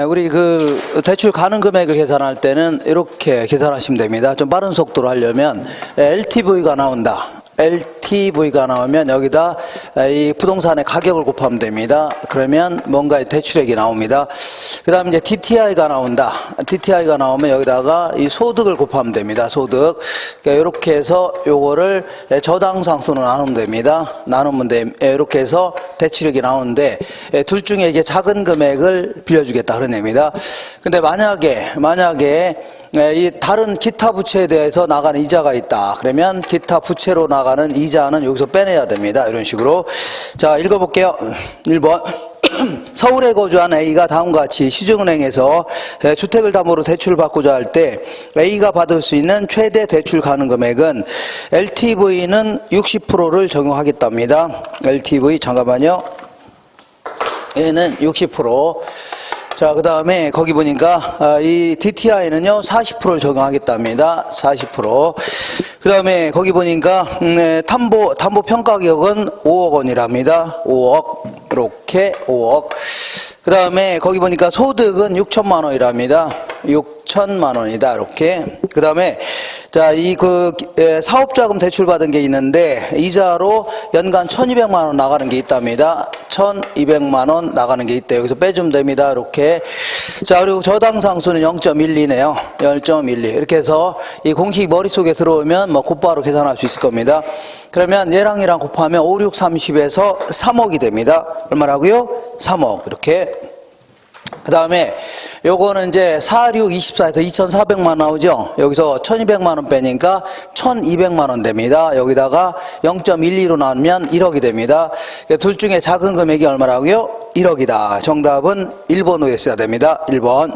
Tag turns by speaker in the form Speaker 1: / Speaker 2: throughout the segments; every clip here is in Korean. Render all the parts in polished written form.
Speaker 1: 우리 대출 가능 금액을 계산할 때는 이렇게 계산하시면 됩니다. 좀 빠른 속도로 하려면 LTV가 나온다. LTV가 나오면 여기다 이 부동산의 가격을 곱하면 됩니다. 그러면 뭔가 대출액이 나옵니다. 그 다음에 이제 DTI가 나온다. DTI가 나오면 여기다가 이 소득을 곱하면 됩니다. 소득. 그러니까 이렇게 해서 요거를 저당상수로 나누면 됩니다. 이렇게 해서 대출액이 나오는데 둘 중에 이게 작은 금액을 빌려주겠다 그런 의미입니다. 근데 만약에 이 다른 기타 부채에 대해서 나가는 이자가 있다. 그러면 기타 부채로 나가는 이자는 여기서 빼내야 됩니다. 이런 식으로. 자, 읽어볼게요. 1번. 서울에 거주한 A가 다음과 같이 시중은행에서 주택을 담보로 대출을 받고자 할 때 A가 받을 수 있는 최대 대출 가능 금액은 LTV는 60%를 적용하겠답니다. LTV 잠깐만요. 얘는 60%. 자, 그 다음에 거기 보니까 이 DTI는요 40%를 적용하겠답니다. 40%. 그 다음에 거기 보니까 담보 평가격은 5억 원이랍니다. 5억. 이렇게 5억. 그 다음에 거기 보니까 소득은 6천만 원이랍니다. 6천만 원이다. 이렇게. 그 다음에 자, 사업자금 대출 받은 게 있는데 이자로 연간 1200만 원 나가는 게 있답니다. 1200만 원 나가는 게 있대요. 여기서 빼주면 됩니다. 이렇게. 자, 그리고 저당상수는 0.12네요. 0.12. 이렇게 해서 이 공식 머릿속에 들어오면 곧바로 계산할 수 있을 겁니다. 그러면 얘랑 곱하면 5, 6, 30에서 3억이 됩니다. 얼마라고요? 3억. 이렇게. 그 다음에 요거는 이제 4, 6, 24에서 2,400만 나오죠. 여기서 1,200만 원 빼니까 1,200만 원 됩니다. 여기다가 0.12로 나누면 1억이 됩니다. 둘 중에 작은 금액이 얼마라고요? 1억이다. 정답은 1번 후에 써야 됩니다. 1번.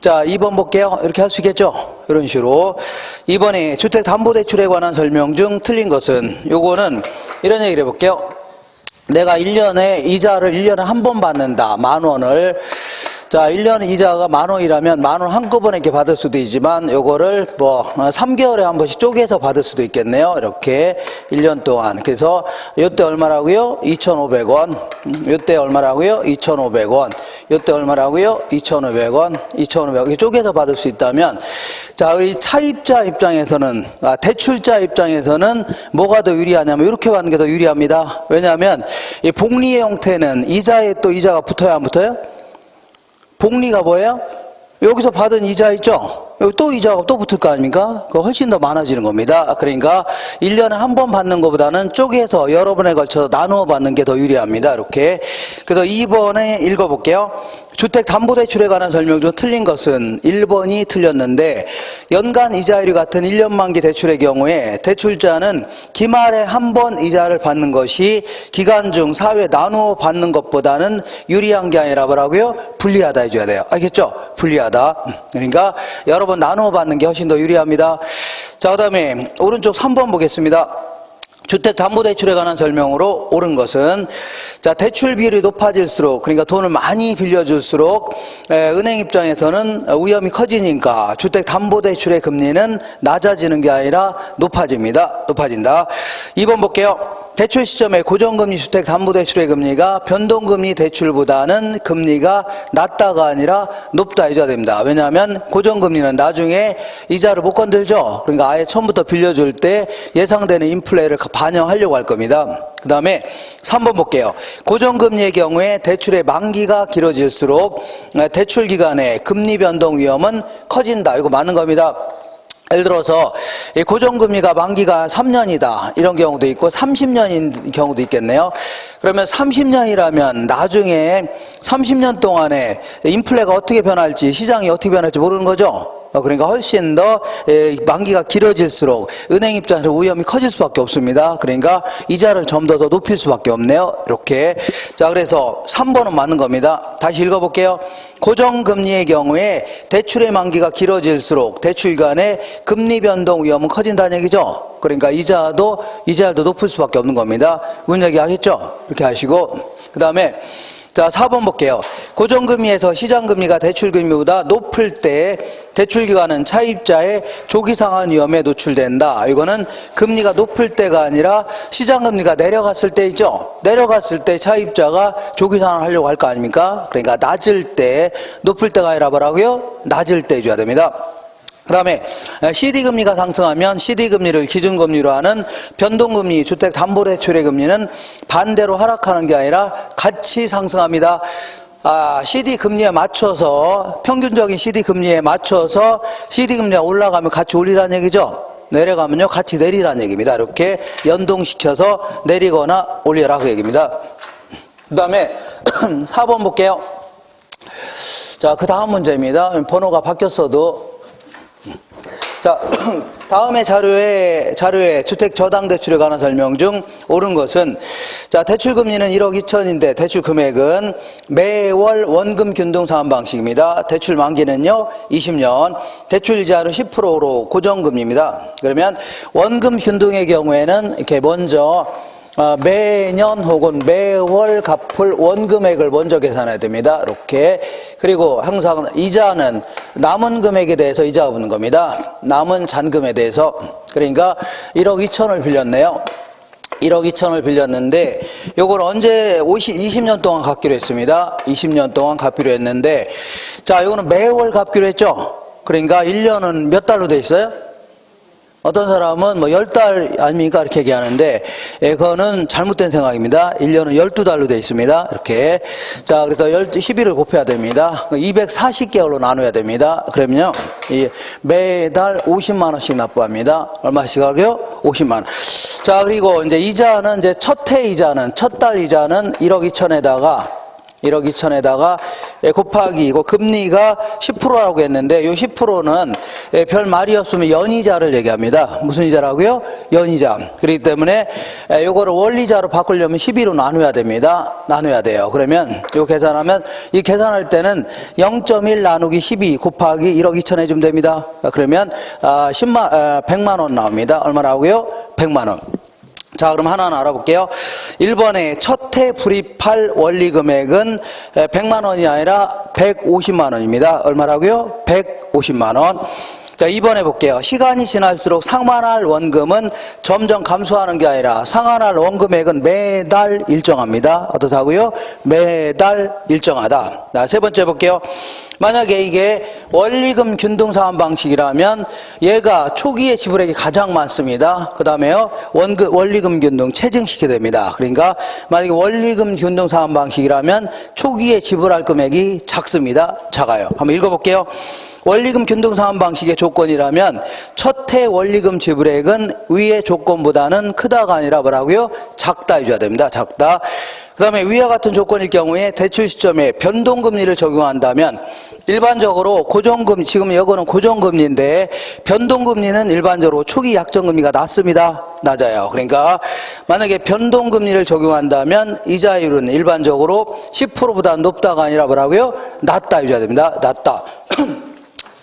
Speaker 1: 자, 2번 볼게요. 이렇게 할 수 있겠죠? 이런 식으로. 2번에 주택담보대출에 관한 설명 중 틀린 것은, 요거는 이런 얘기를 해볼게요. 내가 1년에 이자를 1년에 한 번 받는다. 10,000원을. 자, 1년 이자가 10,000원이라면 10,000원 한꺼번에 이렇게 받을 수도 있지만 요거를 3개월에 한 번씩 쪼개서 받을 수도 있겠네요. 이렇게 1년 동안. 그래서 요때 얼마라고요? 2,500원. 요때 얼마라고요? 2,500원. 요때 얼마라고요? 2,500원. 2,500원. 쪼개서 받을 수 있다면 자, 이 차입자 입장에서는 대출자 입장에서는 뭐가 더 유리하냐면 이렇게 받는 게 더 유리합니다. 왜냐하면 이 복리의 형태는 이자에 또 이자가 붙어야 안 붙어요? 복리가 뭐예요? 여기서 받은 이자 있죠? 여기 또 이자가 또 붙을 거 아닙니까? 그거 훨씬 더 많아지는 겁니다. 그러니까 1년에 한 번 받는 것보다는 쪼개서 여러 번에 걸쳐서 나누어 받는 게 더 유리합니다. 이렇게. 그래서 2번에 읽어볼게요. 주택담보대출에 관한 설명 중 틀린 것은 1번이 틀렸는데 연간 이자율이 같은 1년 만기 대출의 경우에 대출자는 기말에 한 번 이자를 받는 것이 기간 중 사후에 나누어 받는 것보다는 유리한 게 아니라 뭐라고요? 불리하다 해줘야 돼요. 알겠죠? 불리하다. 그러니까 여러 번 나누어 받는 게 훨씬 더 유리합니다. 자, 그 다음에 오른쪽 3번 보겠습니다. 주택담보대출에 관한 설명으로 옳은 것은 자, 대출 비율이 높아질수록 그러니까 돈을 많이 빌려줄수록 은행 입장에서는 위험이 커지니까 주택담보대출의 금리는 낮아지는 게 아니라 높아진다. 2번 볼게요. 대출 시점에 고정금리 주택담보대출의 금리가 변동금리 대출보다는 금리가 낮다가 아니라 높다 해줘야 됩니다. 왜냐하면 고정금리는 나중에 이자를 못 건들죠. 그러니까 아예 처음부터 빌려줄 때 예상되는 인플레를 반영하려고 할 겁니다. 그 다음에 3번 볼게요. 고정금리의 경우에 대출의 만기가 길어질수록 대출 기간의 금리 변동 위험은 커진다. 이거 맞는 겁니다. 예를 들어서 고정금리가 만기가 3년이다 이런 경우도 있고 30년인 경우도 있겠네요. 그러면 30년이라면 나중에 30년 동안에 인플레가 어떻게 변할지 시장이 어떻게 변할지 모르는 거죠. 그러니까 훨씬 더 만기가 길어질수록 은행 입장에서 위험이 커질 수밖에 없습니다. 그러니까 이자를 좀 더 높일 수밖에 없네요. 이렇게. 자, 그래서 3번은 맞는 겁니다. 다시 읽어볼게요. 고정금리의 경우에 대출의 만기가 길어질수록 대출 간의 금리 변동 위험은 커진다는 얘기죠. 그러니까 이자율도 높을 수밖에 없는 겁니다. 무슨 얘기 하겠죠? 이렇게 하시고. 그 다음에 자, 4번 볼게요. 고정금리에서 시장금리가 대출금리보다 높을 때 대출기관은 차입자의 조기상환 위험에 노출된다. 이거는 금리가 높을 때가 아니라 시장금리가 내려갔을 때이죠. 내려갔을 때 차입자가 조기상환을 하려고 할 거 아닙니까? 그러니까 낮을 때, 높을 때가 아니라 뭐라고요? 낮을 때 해줘야 됩니다. 그 다음에 CD금리가 상승하면 CD금리를 기준금리로 하는 변동금리, 주택담보대출의 금리는 반대로 하락하는 게 아니라 같이 상승합니다. CD금리에 맞춰서, 평균적인 CD금리에 맞춰서 CD금리가 올라가면 같이 올리라는 얘기죠. 내려가면요 같이 내리라는 얘기입니다. 이렇게 연동시켜서 내리거나 올리라 그 얘기입니다. 그 다음에 4번 볼게요. 자, 그 다음 문제입니다. 번호가 바뀌었어도. 자, 다음의 자료에 주택 저당 대출에 관한 설명 중 옳은 것은, 자, 대출 금리는 1억 2천인데 대출 금액은 매월 원금 균등 상환 방식입니다. 대출 만기는요 20년, 대출 이자는 10%로 고정금리입니다. 그러면 원금 균등의 경우에는 이렇게 먼저 매년 혹은 매월 갚을 원금액을 먼저 계산해야 됩니다. 이렇게. 그리고 항상 이자는 남은 금액에 대해서 이자가 붙는 겁니다. 남은 잔금에 대해서. 그러니까 1억 2천을 빌렸네요. 1억 2천을 빌렸는데 요걸 언제 20년 동안 갚기로 했습니다. 20년 동안 갚기로 했는데, 자, 요거는 매월 갚기로 했죠. 그러니까 1년은 몇 달로 돼 있어요? 어떤 사람은 뭐 10달 아닙니까? 이렇게 얘기하는데, 그거는 잘못된 생각입니다. 1년은 12달로 되어 있습니다. 이렇게. 자, 그래서 12를 곱해야 됩니다. 240개월로 나눠야 됩니다. 그러면요, 매달 50만원씩 납부합니다. 얼마씩 하고요? 50만원. 자, 그리고 이제 이자는 이제 첫 달 이자는 1억 2천에다가 곱하기 이거 금리가 10%라고 했는데, 이 10%는 별 말이 없으면 연이자를 얘기합니다. 무슨 이자라고요? 연이자. 그렇기 때문에 요거를 원리자로 바꾸려면 12로 나눠야 됩니다. 나눠야 돼요. 그러면 요 계산하면, 이 계산할 때는 0.1 나누기 12 곱하기 1억 2천 해주면 됩니다. 그러면 100만 원 나옵니다. 얼마라고요? 100만 원. 자, 그럼 하나는 알아볼게요. 1번에 첫 해 불입할 원리 금액은 100만 원이 아니라 150만 원입니다. 얼마라고요? 150만 원. 자, 2번에 볼게요. 시간이 지날수록 상환할 원금은 점점 감소하는 게 아니라 상환할 원금액은 매달 일정합니다. 어떻다고요? 매달 일정하다. 자, 세 번째 볼게요. 만약에 이게 원리금 균등 상환 방식이라면 얘가 초기에 지불액이 가장 많습니다. 그 다음에요, 원리금 균등 체증시켜야 됩니다. 그러니까 만약에 원리금 균등 상환 방식이라면 초기에 지불할 금액이 작습니다. 작아요. 한번 읽어볼게요. 원리금 균등 상환 방식의 조건이라면 첫 해 원리금 지불액은 위의 조건보다는 크다가 아니라 뭐라고요? 작다 해줘야 됩니다. 작다. 그 다음에 위와 같은 조건일 경우에 대출 시점에 변동금리를 적용한다면 일반적으로 고정금리, 지금 이거는 고정금리인데 변동금리는 일반적으로 초기 약정금리가 낮습니다. 낮아요. 그러니까 만약에 변동금리를 적용한다면 이자율은 일반적으로 10%보다 높다가 아니라 뭐라고요? 낮다 해줘야 됩니다. 낮다.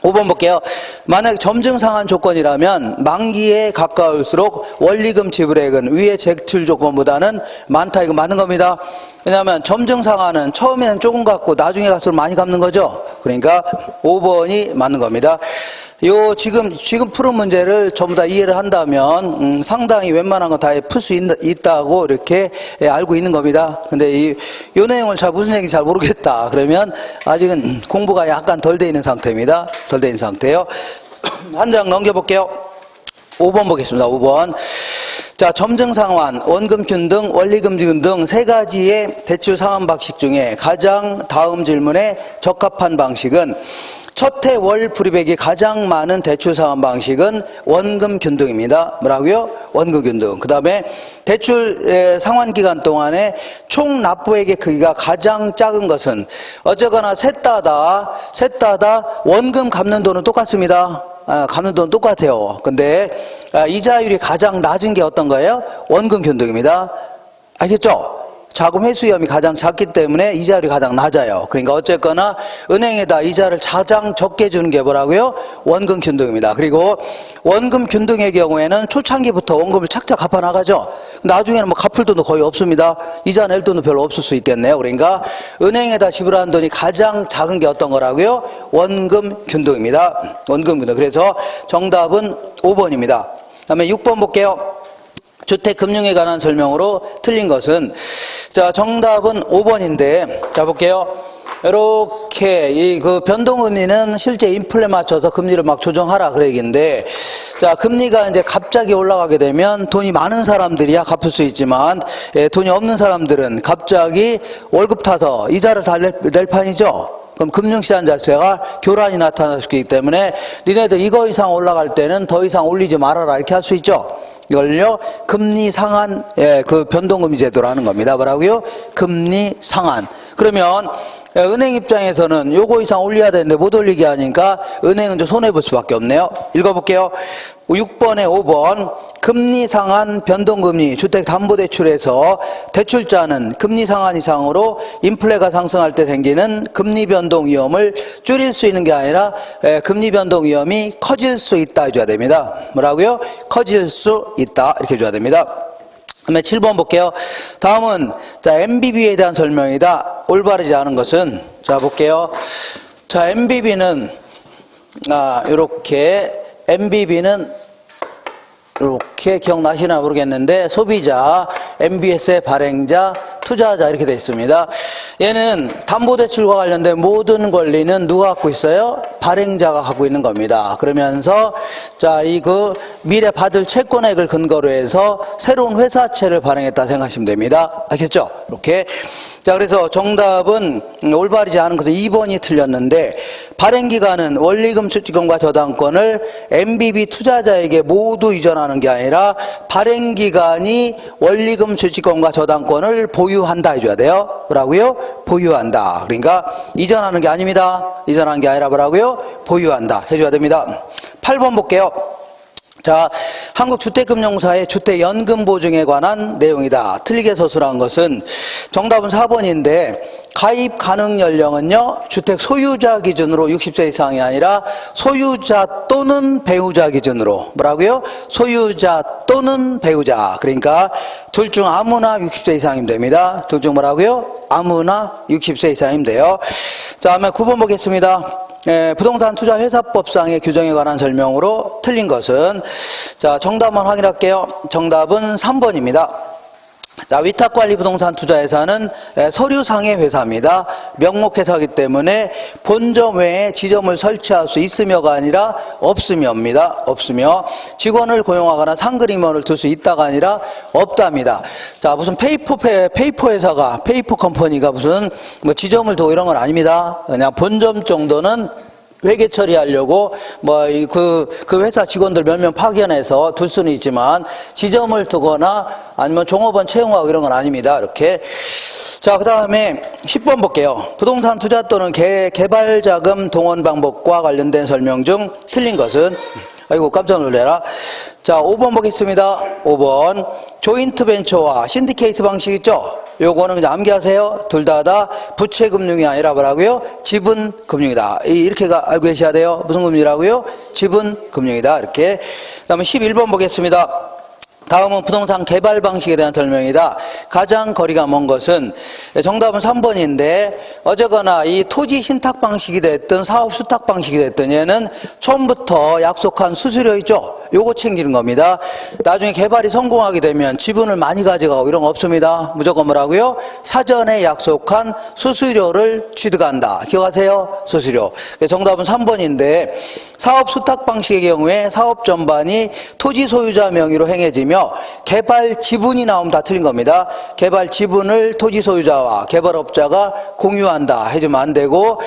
Speaker 1: 5번 볼게요. 만약 점증상환 조건이라면 만기에 가까울수록 원리금 지불액은 위의 제출 조건보다는 많다. 이거 맞는 겁니다. 왜냐하면 점증상환은 처음에는 조금 갚고 나중에 갈수록 많이 갚는 거죠. 그러니까 5번이 맞는 겁니다. 지금 푸른 문제를 전부 다 이해를 한다면 상당히 웬만한 거 다 풀 수 있다고 이렇게 알고 있는 겁니다. 근데 요 내용을 무슨 얘기인지 잘 모르겠다. 그러면 아직은 공부가 약간 덜 돼 있는 상태입니다. 덜 돼 있는 상태예요. 한 장 넘겨볼게요. 5번 보겠습니다. 5번. 자, 점증상환, 원금균등, 원리금균등 세 가지의 대출 상환 방식 중에 가장 다음 질문에 적합한 방식은 첫 해 월 불입액이 가장 많은 대출 상환 방식은 원금 균등입니다. 뭐라고요? 원금 균등. 그 다음에 대출 상환 기간 동안에 총 납부액의 크기가 가장 작은 것은 어쨌거나 셋 다 원금 갚는 돈은 똑같습니다. 갚는 돈 똑같아요. 근데 이자율이 가장 낮은 게 어떤 거예요? 원금 균등입니다. 알겠죠? 자금 회수 위험이 가장 작기 때문에 이자율이 가장 낮아요. 그러니까 어쨌거나 은행에다 이자를 가장 적게 주는 게 뭐라고요? 원금 균등입니다. 그리고 원금 균등의 경우에는 초창기부터 원금을 착착 갚아 나가죠. 나중에는 뭐 갚을 돈도 거의 없습니다. 이자 낼 돈도 별로 없을 수 있겠네요. 그러니까 은행에다 지불하는 돈이 가장 작은 게 어떤 거라고요? 원금 균등입니다. 원금 균등. 그래서 정답은 5번입니다. 그다음에 6번 볼게요. 주택금융에 관한 설명으로 틀린 것은, 자, 정답은 5번인데, 자, 볼게요. 이렇게, 변동금리는 실제 인플레 맞춰서 금리를 막 조정하라 그런 얘기인데, 자, 금리가 이제 갑자기 올라가게 되면 돈이 많은 사람들이야 갚을 수 있지만, 돈이 없는 사람들은 갑자기 월급 타서 이자를 다 낼 판이죠. 그럼 금융시장 자체가 교란이 나타날 수 있기 때문에 니네들 이거 이상 올라갈 때는 더 이상 올리지 말아라 이렇게 할 수 있죠. 이걸요 금리 상한 변동금리 제도라는 겁니다. 뭐라고요? 금리 상한. 그러면 은행 입장에서는 요거 이상 올려야 되는데 못 올리게 하니까 은행은 좀 손해볼 수밖에 없네요. 읽어볼게요. 6번에 5번 금리 상한 변동금리 주택담보대출에서 대출자는 금리 상한 이상으로 인플레가 상승할 때 생기는 금리 변동 위험을 줄일 수 있는 게 아니라 금리 변동 위험이 커질 수 있다 해줘야 됩니다. 뭐라고요? 커질 수 있다 이렇게 해줘야 됩니다. 그다음에 7번 볼게요. 다음은 자 MBB에 대한 설명이다. 올바르지 않은 것은, 자 볼게요. 자 MBB는 이렇게 MBB는 이렇게 기억나시나 모르겠는데 소비자, MBS의 발행자, 투자자 이렇게 되어 있습니다. 얘는 담보대출과 관련된 모든 권리는 누가 갖고 있어요? 발행자가 갖고 있는 겁니다. 그러면서 자, 미래 받을 채권액을 근거로 해서 새로운 회사채를 발행했다 생각하시면 됩니다. 알겠죠? 이렇게. 자, 그래서 정답은 올바르지 않은 것은 2번이 틀렸는데, 발행기간은 원리금 수익금과 저당권을 MBB 투자자에게 모두 이전하는 게 아니라 발행기간이 원리금 수익금과 저당권을 보유한다 해줘야 돼요. 뭐라고요? 보유한다. 그러니까 이전하는 게 아닙니다. 이전하는 게 아니라 뭐라고요? 보유한다 해줘야 됩니다. 8번 볼게요. 자, 한국주택금융사의 주택연금보증에 관한 내용이다. 틀리게 서술한 것은, 정답은 4번인데 가입 가능 연령은요 주택 소유자 기준으로 60세 이상이 아니라 소유자 또는 배우자 기준으로, 뭐라고요? 소유자 또는 배우자. 그러니까 둘 중 아무나 60세 이상이면 됩니다. 둘 중 뭐라고요? 아무나 60세 이상이면 돼요. 자, 다음에 9번 보겠습니다. 부동산 투자 회사법상의 규정에 관한 설명으로 틀린 것은, 자, 정답만 확인할게요. 정답은 3번입니다. 자, 위탁관리 부동산 투자회사는 서류상의 회사입니다. 명목회사이기 때문에 본점 외에 지점을 설치할 수 있으며가 아니라 없으며입니다. 없으며. 직원을 고용하거나 상근임원을 둘 수 있다가 아니라 없답니다. 자, 무슨 페이퍼 회사가, 페이퍼 컴퍼니가 무슨 뭐 지점을 두고 이런 건 아닙니다. 그냥 본점 정도는 회계 처리하려고 그 회사 직원들 몇 명 파견해서 둘 수는 있지만 지점을 두거나 아니면 종업원 채용하고 이런 건 아닙니다. 이렇게. 자, 그 다음에 10번 볼게요. 부동산 투자 또는 개발 자금 동원 방법과 관련된 설명 중 틀린 것은, 아이고 깜짝 놀래라. 자, 5번 보겠습니다. 5번 조인트 벤처와 신디케이트 방식 있죠? 요거는 그냥 암기하세요. 둘 다 부채 금융이 아니라 뭐라고요? 지분 금융이다. 이렇게 알고 계셔야 돼요. 무슨 금융이라고요? 지분 금융이다. 이렇게. 그다음에 11번 보겠습니다. 다음은 부동산 개발 방식에 대한 설명이다. 가장 거리가 먼 것은, 정답은 3번인데 어쨌거나 이 토지 신탁 방식이 됐든 사업 수탁 방식이 됐든 얘는 처음부터 약속한 수수료 있죠? 요거 챙기는 겁니다. 나중에 개발이 성공하게 되면 지분을 많이 가져가고 이런 거 없습니다. 무조건 뭐라고요? 사전에 약속한 수수료를 취득한다. 기억하세요? 수수료. 정답은 3번인데 사업 수탁 방식의 경우에 사업 전반이 토지 소유자 명의로 행해지며 개발 지분이 나오면 다 틀린 겁니다. 개발 지분을 토지 소유자와 개발업자가 공유한다 해주면 안 되고,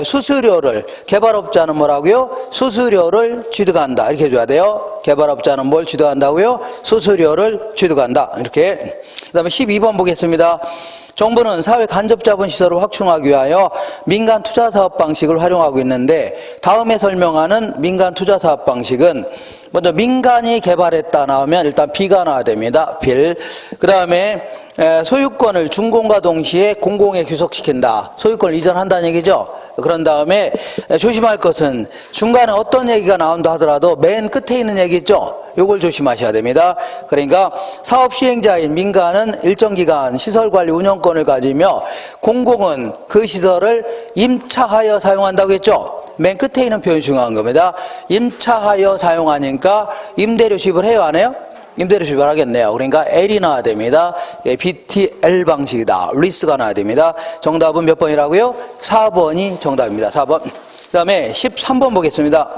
Speaker 1: 수수료를, 개발업자는 뭐라고요? 수수료를 취득한다 이렇게 해줘야 돼요. 개발업자는 뭘 취득한다고요? 수수료를 취득한다. 이렇게. 그 다음에 12번 보겠습니다. 정부는 사회 간접 자본 시설을 확충하기 위하여 민간 투자 사업 방식을 활용하고 있는데, 다음에 설명하는 민간 투자 사업 방식은, 먼저 민간이 개발했다 나오면 일단 B가 나와야 됩니다. 빌. 그 다음에 소유권을 준공과 동시에 공공에 귀속시킨다. 소유권을 이전한다는 얘기죠. 그런 다음에 조심할 것은 중간에 어떤 얘기가 나온다 하더라도 맨 끝에 있는 얘기 있죠? 요걸 조심하셔야 됩니다. 그러니까 사업 시행자인 민간은 일정 기간 시설관리 운영권을 가지며 공공은 그 시설을 임차하여 사용한다고 했죠? 맨 끝에 있는 표현이 중요한 겁니다. 임차하여 사용하니까 임대료 지불 해요, 안 해요? 임대료 지불하겠네요. 그러니까 L이 나와야 됩니다. BTL 방식이다. 리스가 나와야 됩니다. 정답은 몇 번이라고요? 4번이 정답입니다. 4번. 그 다음에 13번 보겠습니다.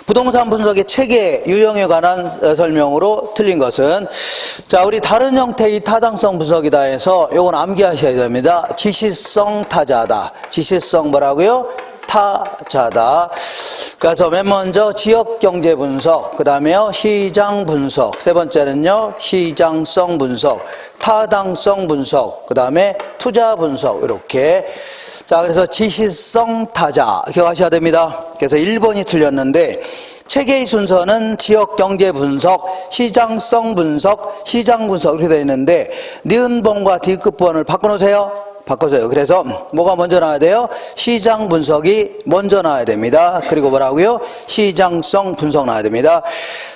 Speaker 1: 부동산 분석의 체계 유형에 관한 설명으로 틀린 것은, 자, 우리 다른 형태의 타당성 분석이다 해서 요건 암기하셔야 됩니다. 지시성 타자다. 지시성 뭐라고요? 타자다. 그래서 맨 먼저 지역경제 분석, 그 다음에요 시장 분석, 세 번째는요 시장성 분석, 타당성 분석, 그 다음에 투자 분석, 이렇게. 자, 그래서 지시성 타자 기억하셔야 됩니다. 그래서 1번이 틀렸는데 체계의 순서는 지역경제 분석, 시장성 분석, 시장 분석 이렇게 되어 있는데 니은번과 디귿번을 바꿔놓으세요. 바꿔줘요. 그래서 뭐가 먼저 나와야 돼요? 시장 분석이 먼저 나와야 됩니다. 그리고 뭐라고요? 시장성 분석 나와야 됩니다.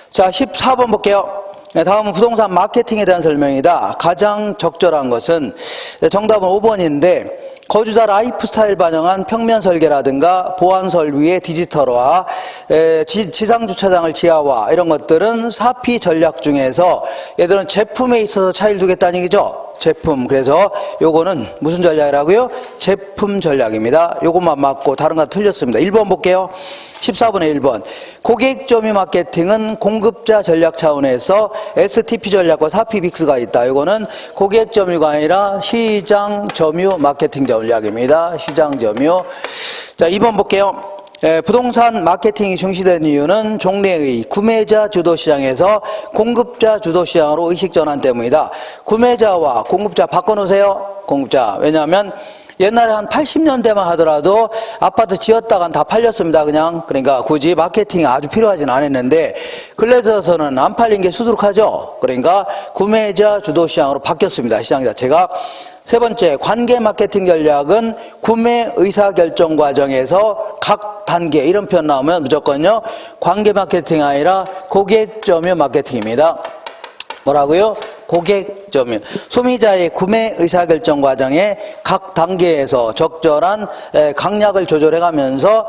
Speaker 1: 자, 14번 볼게요. 다음은 부동산 마케팅에 대한 설명이다. 가장 적절한 것은, 정답은 5번인데 거주자 라이프 스타일 반영한 평면 설계라든가 보안 설비의 디지털화, 지상 주차장을 지하화, 이런 것들은 사피 전략 중에서 얘들은 제품에 있어서 차이를 두겠다는 얘기죠. 제품. 그래서 요거는 무슨 전략이라고요? 제품 전략입니다. 요것만 맞고 다른 거 틀렸습니다. 1번 볼게요. 14번에 1번. 고객 점유 마케팅은 공급자 전략 차원에서 STP 전략과 사피 믹스가 있다. 요거는 고객 점유가 아니라 시장 점유 마케팅 전략입니다. 시장 점유. 자, 2번 볼게요. 부동산 마케팅이 중시되는 이유는 종래의 구매자 주도 시장에서 공급자 주도 시장으로 의식 전환 때문이다. 구매자와 공급자 바꿔놓으세요. 공급자. 왜냐하면 옛날에 한 80년대만 하더라도 아파트 지었다간 다 팔렸습니다. 그냥. 그러니까 굳이 마케팅이 아주 필요하진 않았는데 근래 들어서는 안 팔린 게 수두룩하죠. 그러니까 구매자 주도 시장으로 바뀌었습니다. 시장 자체가. 세 번째, 관계 마케팅 전략은 구매 의사결정 과정에서 각 단계, 이런 표현 나오면 무조건요 관계 마케팅이 아니라 고객 점유 마케팅입니다. 뭐라고요? 고객 점유. 소비자의 구매 의사결정 과정에 각 단계에서 적절한 강약을 조절해가면서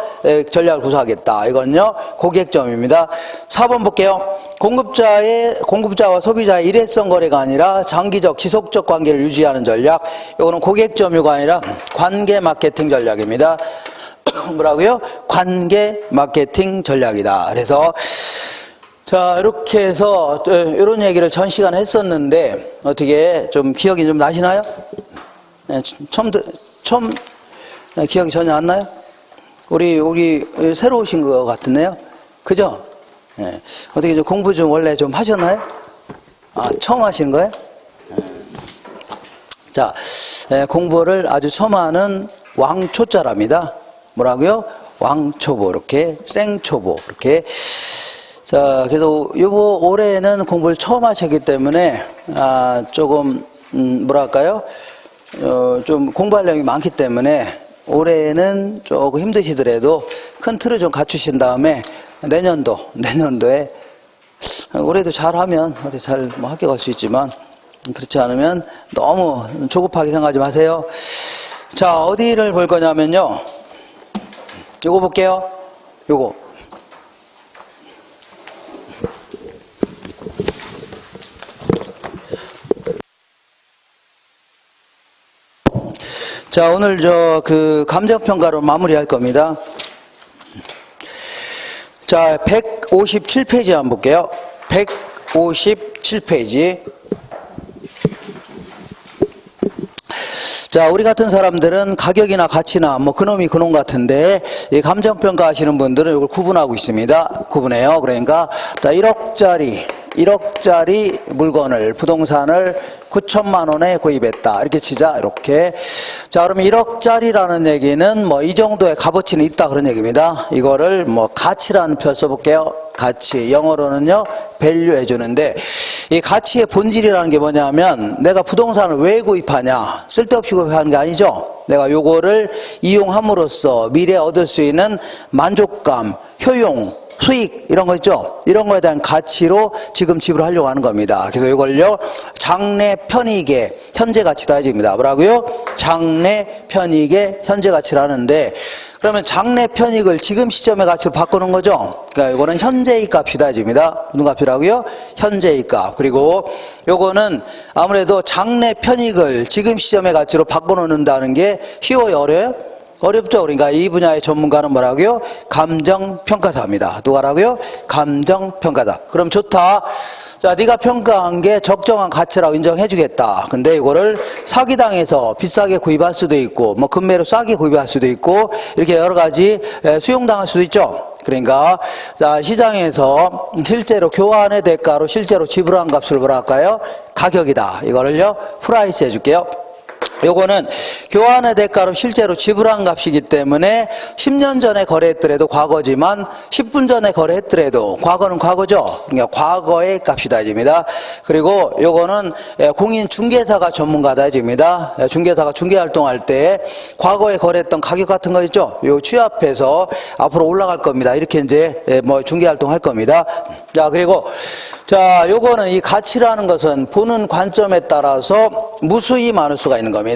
Speaker 1: 전략을 구사하겠다. 이건요 고객 점유입니다. 4번 볼게요. 공급자와 소비자의 일회성 거래가 아니라 장기적 지속적 관계를 유지하는 전략. 이거는 고객 점유가 아니라 관계 마케팅 전략입니다. 뭐라고요? 관계 마케팅 전략이다. 그래서 자, 이렇게 해서 이런 얘기를 전 시간에 했었는데 어떻게 좀 기억이 좀 나시나요? 네, 처음 기억이 전혀 안 나요? 우리 새로 오신 것 같은데요? 그죠? 네. 어떻게 좀 공부 좀 원래 좀 하셨나요? 아, 처음 하신 거예요? 자, 공부를 아주 처음 하는 왕초자랍니다. 뭐라고요? 왕초보, 이렇게 생초보, 이렇게. 자, 그래서 올해는 공부를 처음 하셨기 때문에 조금 뭐랄까요? 좀 공부할 내용이 많기 때문에 올해는 조금 힘드시더라도 큰 틀을 좀 갖추신 다음에 내년도에 올해도 잘하면 어디 잘 뭐 학교 갈 수 있지만 그렇지 않으면 너무 조급하게 생각하지 마세요. 자, 어디를 볼 거냐면요. 요거 볼게요. 요거. 자, 오늘 감정평가로 마무리할 겁니다. 자, 157페이지 한번 볼게요. 157페이지. 자, 우리 같은 사람들은 가격이나 가치나 뭐 그놈이 그놈 같은데 이 감정평가 하시는 분들은 이걸 구분하고 있습니다. 구분해요. 그러니까 자, 1억짜리 물건을, 부동산을 9천만 원에 구입했다. 이렇게 치자. 이렇게. 자, 그러면 1억짜리라는 얘기는 뭐 이 정도의 값어치는 있다. 그런 얘기입니다. 이거를 뭐 가치라는 표현 써볼게요. 가치. 영어로는요, value 해주는데 이 가치의 본질이라는 게 뭐냐면 내가 부동산을 왜 구입하냐. 쓸데없이 구입하는 게 아니죠. 내가 요거를 이용함으로써 미래에 얻을 수 있는 만족감, 효용, 수익 이런 거 있죠. 이런 거에 대한 가치로 지금 지불하려고 하는 겁니다. 그래서 이걸요 장래 편익의 현재 가치다 해집니다. 뭐라고요? 장래 편익의 현재 가치라는데, 그러면 장래 편익을 지금 시점의 가치로 바꾸는 거죠. 그러니까 이거는 현재의 값이다 해집니다. 무슨 값이라고요? 현재의 값. 그리고 요거는 아무래도 장래 편익을 지금 시점의 가치로 바꿔놓는다는 게 쉬워요, 어려워요? 어렵죠. 그러니까 이 분야의 전문가는 뭐라고요? 감정평가사입니다. 누가라고요? 감정평가사. 그럼 좋다. 자, 네가 평가한 게 적정한 가치라고 인정해 주겠다. 근데 이거를 사기당해서 비싸게 구입할 수도 있고, 뭐 금매로 싸게 구입할 수도 있고, 이렇게 여러 가지 수용당할 수도 있죠. 그러니까 자, 시장에서 실제로 교환의 대가로 실제로 지불한 값을 뭐라 할까요? 가격이다. 이거를요 프라이스 해줄게요. 요거는 교환의 대가로 실제로 지불한 값이기 때문에 10년 전에 거래했더라도 과거지만 10분 전에 거래했더라도 과거는 과거죠. 그러니까 과거의 값이다 해집니다. 그리고 요거는 공인중개사가 전문가다 해집니다. 중개사가 중개활동할 때 과거에 거래했던 가격 같은 거 있죠. 요 취합해서 앞으로 올라갈 겁니다. 이렇게 이제 뭐 중개활동 할 겁니다. 자, 그리고 자, 요거는 이 가치라는 것은 보는 관점에 따라서 무수히 많을 수가 있는 겁니다.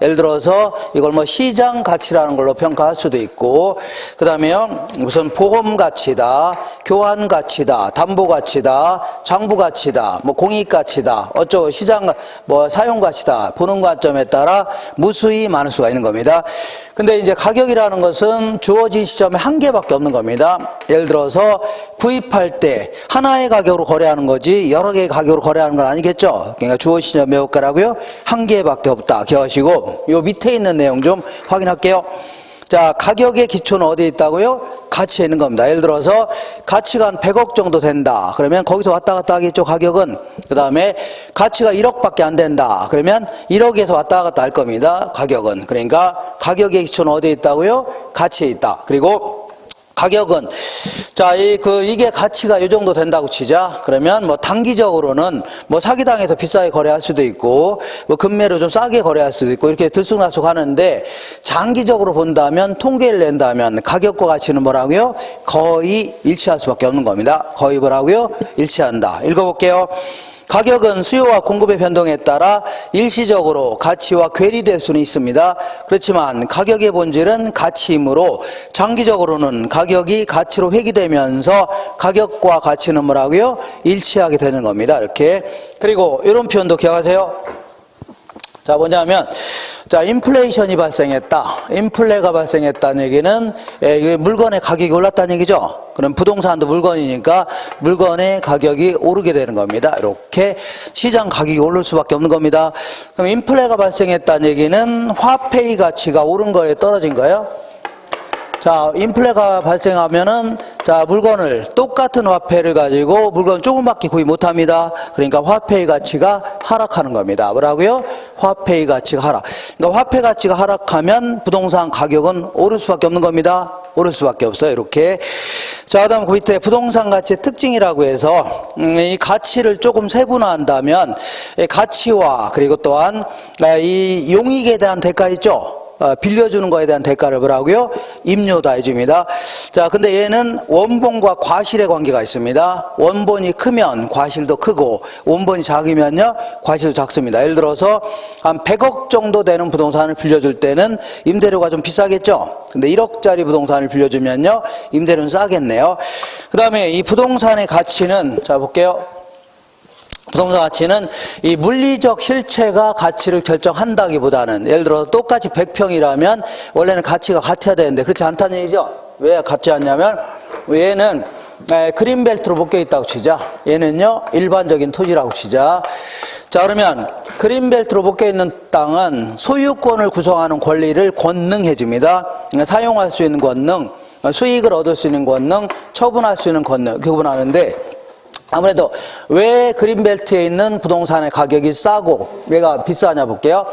Speaker 1: 예를 들어서 이걸 뭐 시장 가치라는 걸로 평가할 수도 있고, 그 다음에 무슨 보험 가치다, 교환 가치다, 담보 가치다, 장부 가치다, 뭐 공익 가치다, 어쩌고 시장 뭐 사용 가치다, 보는 관점에 따라 무수히 많을 수가 있는 겁니다. 근데 이제 가격이라는 것은 주어진 시점에 한 개밖에 없는 겁니다. 예를 들어서 구입할 때 하나의 가격으로 거래하는 거지 여러 개의 가격으로 거래하는 건 아니겠죠. 그러니까 주어진 시점에 몇 개라고요? 한 개밖에 없다 기억하시고, 요 밑에 있는 내용 좀 확인할게요. 자, 가격의 기초는 어디에 있다고요? 가치에 있는 겁니다. 예를 들어서 가치가 한 100억 정도 된다. 그러면 거기서 왔다 갔다 하겠죠, 가격은. 그 다음에 가치가 1억밖에 안 된다. 그러면 1억에서 왔다 갔다 할 겁니다, 가격은. 그러니까 가격의 기초는 어디에 있다고요? 가치에 있다. 그리고 가격은 자, 이게 가치가 이 정도 된다고 치자. 그러면 뭐 단기적으로는 뭐 사기당해서 비싸게 거래할 수도 있고, 뭐 금매로 좀 싸게 거래할 수도 있고, 이렇게 들쑥날쑥 하는데, 장기적으로 본다면, 통계를 낸다면 가격과 가치는 뭐라고요? 거의 일치할 수밖에 없는 겁니다. 거의 뭐라고요? 일치한다. 읽어볼게요. 가격은 수요와 공급의 변동에 따라 일시적으로 가치와 괴리될 수는 있습니다. 그렇지만 가격의 본질은 가치이므로 장기적으로는 가격이 가치로 회귀되면서 가격과 가치는 뭐라고요? 일치하게 되는 겁니다. 이렇게. 그리고 이런 표현도 기억하세요. 자, 뭐냐면, 자, 인플레이션이 발생했다. 인플레가 발생했다는 얘기는 물건의 가격이 올랐다는 얘기죠. 그럼 부동산도 물건이니까 물건의 가격이 오르게 되는 겁니다. 이렇게 시장 가격이 오를 수밖에 없는 겁니다. 그럼 인플레가 발생했다는 얘기는 화폐의 가치가 오른 거에 떨어진 거예요. 자, 인플레가 발생하면은 자, 물건을 똑같은 화폐를 가지고 물건 조금밖에 구입 못합니다. 그러니까 화폐의 가치가 하락하는 겁니다. 뭐라고요? 화폐의 가치가 하락. 그러니까 화폐 가치가 하락하면 부동산 가격은 오를 수밖에 없는 겁니다. 오를 수밖에 없어요. 이렇게. 자, 그다음 그 밑에 부동산 가치의 특징이라고 해서 이 가치를 조금 세분화한다면 가치와 그리고 또한 이 용익에 대한 대가 있죠. 빌려주는 거에 대한 대가를 뭐라고요? 임료다 해줍니다. 자, 근데 얘는 원본과 과실의 관계가 있습니다. 원본이 크면 과실도 크고, 원본이 작으면요, 과실도 작습니다. 예를 들어서 한 100억 정도 되는 부동산을 빌려줄 때는 임대료가 좀 비싸겠죠? 근데 1억짜리 부동산을 빌려주면요, 임대료는 싸겠네요. 그 다음에 이 부동산의 가치는, 자, 볼게요. 부동산 가치는 이 물리적 실체가 가치를 결정한다기보다는, 예를 들어서 똑같이 100평이라면 원래는 가치가 같아야 되는데 그렇지 않다는 얘기죠. 왜 같지 않냐면 얘는 그린벨트로 묶여 있다고 치자. 얘는요 일반적인 토지라고 치자. 자, 그러면 그린벨트로 묶여 있는 땅은 소유권을 구성하는 권리를 권능해 줍니다. 사용할 수 있는 권능, 수익을 얻을 수 있는 권능, 처분할 수 있는 권능, 구분하는데, 아무래도 왜 그린벨트에 있는 부동산의 가격이 싸고 얘가 비싸냐 볼게요.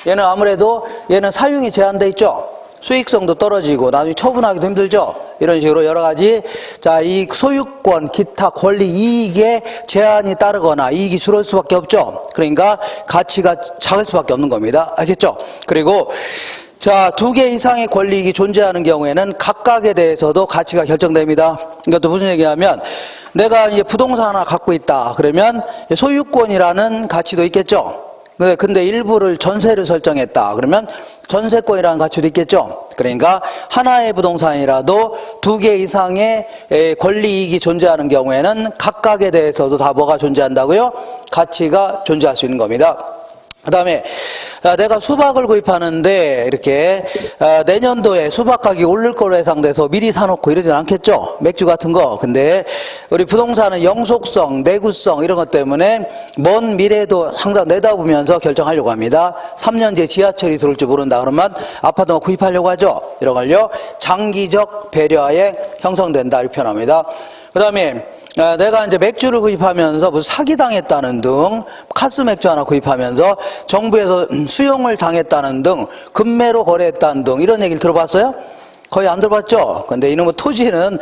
Speaker 1: 얘는 아무래도 얘는 사용이 제한돼 있죠. 수익성도 떨어지고 나중에 처분하기도 힘들죠. 이런 식으로 여러 가지, 자, 이 소유권, 기타 권리, 이익에 제한이 따르거나 이익이 줄을 수밖에 없죠. 그러니까 가치가 작을 수밖에 없는 겁니다. 알겠죠? 그리고 자, 두 개 이상의 권리이익이 존재하는 경우에는 각각에 대해서도 가치가 결정됩니다. 이것도 무슨 얘기냐면 내가 이제 부동산 하나 갖고 있다. 그러면 소유권이라는 가치도 있겠죠. 근데 일부를 전세를 설정했다. 그러면 전세권이라는 가치도 있겠죠. 그러니까 하나의 부동산이라도 두 개 이상의 권리이익이 존재하는 경우에는 각각에 대해서도 다 뭐가 존재한다고요? 가치가 존재할 수 있는 겁니다. 그 다음에 내가 수박을 구입하는데 이렇게 내년도에 수박 가격이 오를 걸로 예상돼서 미리 사놓고 이러진 않겠죠. 맥주 같은 거. 근데 우리 부동산은 영속성, 내구성 이런 것 때문에 먼 미래도 항상 내다보면서 결정하려고 합니다. 3년 뒤에 지하철이 들어올지 모른다 그러면 아파트만 구입하려고 하죠. 이런 걸요 장기적 배려하에 형성된다 이렇게 표현합니다. 그 다음에 내가 이제 맥주를 구입하면서 무슨 사기당했다는 등, 카스 맥주 하나 구입하면서 정부에서 수용을 당했다는 등, 금매로 거래했다는 등, 이런 얘기를 들어봤어요? 거의 안 들어봤죠? 근데 이놈의 토지는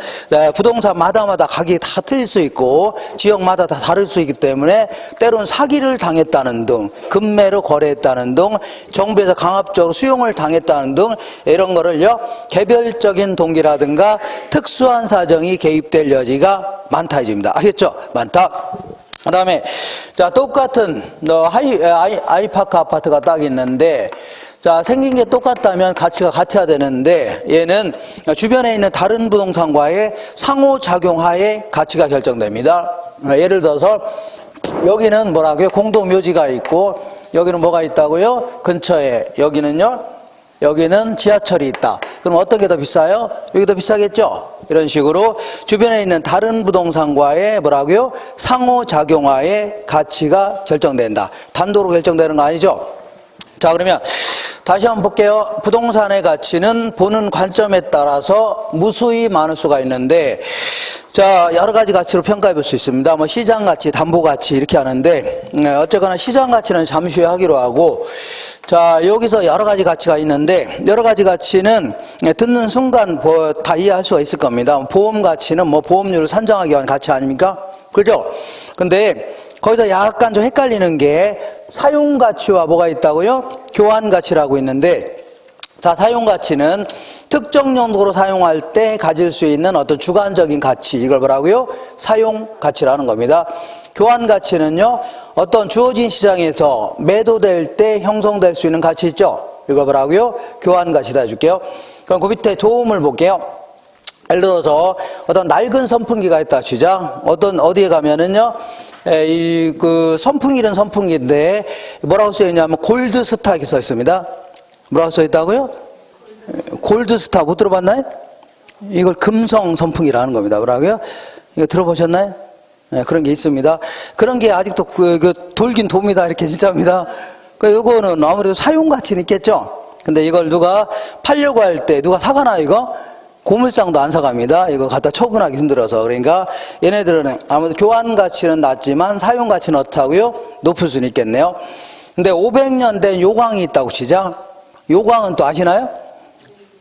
Speaker 1: 부동산마다 가격이 다 틀릴 수 있고, 지역마다 다 다를 수 있기 때문에, 때론 사기를 당했다는 등, 금매로 거래했다는 등, 정부에서 강압적으로 수용을 당했다는 등, 이런 거를요, 개별적인 동기라든가 특수한 사정이 개입될 여지가 많다, 이집니다. 알겠죠? 많다. 그 다음에, 자, 똑같은, 아이파크 아파트가 딱 있는데, 자, 생긴 게 똑같다면 가치가 같아야 되는데 얘는 주변에 있는 다른 부동산과의 상호작용하에 가치가 결정됩니다. 예를 들어서 여기는 뭐라고요? 공동묘지가 있고 여기는 뭐가 있다고요? 근처에 여기는요? 여기는 지하철이 있다. 그럼 어떤 게 더 비싸요? 여기 더 비싸겠죠? 이런 식으로 주변에 있는 다른 부동산과의 뭐라고요? 상호작용하에 가치가 결정된다. 단도로 결정되는 거 아니죠? 자, 그러면 다시 한번 볼게요. 부동산의 가치는 보는 관점에 따라서 무수히 많을 수가 있는데, 자, 여러 가지 가치로 평가해 볼 수 있습니다. 뭐 시장 가치, 담보 가치 이렇게 하는데, 어쨌거나 시장 가치는 잠시 후에 하기로 하고, 자, 여기서 여러 가지 가치가 있는데, 여러 가지 가치는 듣는 순간 다 이해할 수가 있을 겁니다. 보험 가치는 뭐 보험료를 산정하기 위한 가치 아닙니까? 그죠? 근데 거기서 약간 좀 헷갈리는 게 사용 가치와 뭐가 있다고요? 교환 가치라고 있는데, 자, 사용 가치는 특정 용도로 사용할 때 가질 수 있는 어떤 주관적인 가치, 이걸 뭐라고요? 사용 가치라는 겁니다. 교환 가치는요, 어떤 주어진 시장에서 매도될 때 형성될 수 있는 가치 있죠? 이걸 뭐라고요? 교환 가치다 해줄게요. 그럼 그 밑에 도움을 볼게요. 예를 들어서 어떤 낡은 선풍기가 있다 치자. 어디에 가면은요, 선풍기는 선풍기인데, 뭐라고 써있냐면, 골드스타 이렇게 써 있습니다. 뭐라고 써 있다고요? 골드스타 못 들어봤나요? 이걸 금성 선풍기라는 겁니다. 뭐라고요? 이거 들어보셨나요? 네, 그런 게 있습니다. 그런 게 아직도 돌긴 돕니다. 이렇게 진짜입니다. 요거는 아무래도 사용 가치는 있겠죠? 근데 이걸 누가 팔려고 할 때, 누가 사가나, 이거? 고물상도 안 사갑니다. 이거 갖다 처분하기 힘들어서. 그러니까 얘네들은 아무래도 교환 가치는 낮지만 사용 가치는 어떻다고요? 높을 수는 있겠네요. 근데 500년 된 요광이 있다고 치자. 요광은 또 아시나요?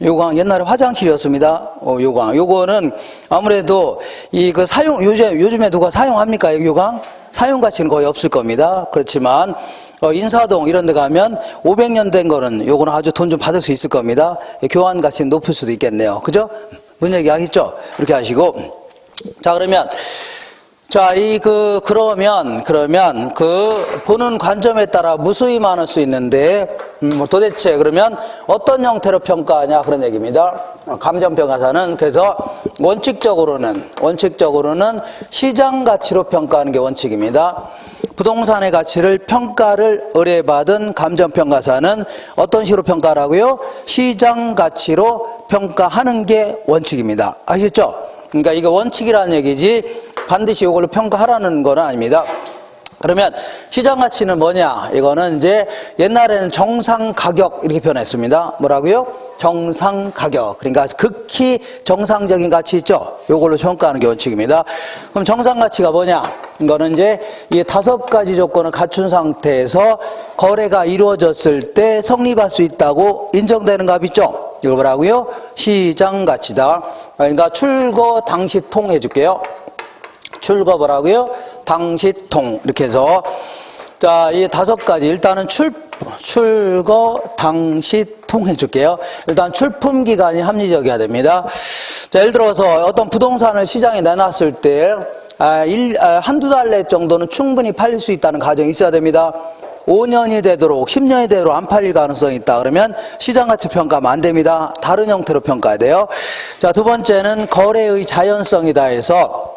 Speaker 1: 요광 옛날에 화장실이었습니다. 요광. 요거는 아무래도 요즘에 누가 사용합니까? 요광? 사용 가치는 거의 없을 겁니다. 그렇지만 인사동 이런 데 가면 500년 된 거는 요거는 아주 돈 좀 받을 수 있을 겁니다. 교환 가치는 높을 수도 있겠네요. 그죠? 뭔 얘기 하겠죠? 이렇게 하시고. 자, 그러면 자, 그러면 보는 관점에 따라 무수히 많을 수 있는데, 도대체 그러면 어떤 형태로 평가하냐 그런 얘기입니다. 감정평가사는 그래서 원칙적으로는 시장 가치로 평가하는 게 원칙입니다. 부동산의 가치를 평가를 의뢰받은 감정평가사는 어떤 식으로 평가하라고요? 시장 가치로 평가하는 게 원칙입니다. 아시겠죠? 그러니까 이거 원칙이라는 얘기지 반드시 이걸로 평가하라는 건 아닙니다. 그러면 시장 가치는 뭐냐? 이거는 이제 옛날에는 정상 가격 이렇게 표현했습니다. 뭐라고요? 정상 가격. 그러니까 극히 정상적인 가치 있죠? 이걸로 평가하는 게 원칙입니다. 그럼 정상 가치가 뭐냐? 이거는 이제 이 5가지 조건을 갖춘 상태에서 거래가 이루어졌을 때 성립할 수 있다고 인정되는 값 있죠? 이걸 뭐라고요? 시장 가치다. 그러니까 출거 당시통 해줄게요. 출거 뭐라고요? 당시통. 이렇게 해서 자, 이 5가지. 일단은 출거, 당시, 통 해줄게요. 일단 출품 기간이 합리적이어야 됩니다. 자, 예를 들어서 어떤 부동산을 시장에 내놨을 때, 한두 달 내 정도는 충분히 팔릴 수 있다는 가정이 있어야 됩니다. 5년이 되도록 10년이 되도록 안 팔릴 가능성이 있다 그러면 시장가치 평가하면 안 됩니다. 다른 형태로 평가해야 돼요. 자, 두 번째는 거래의 자연성이다 해서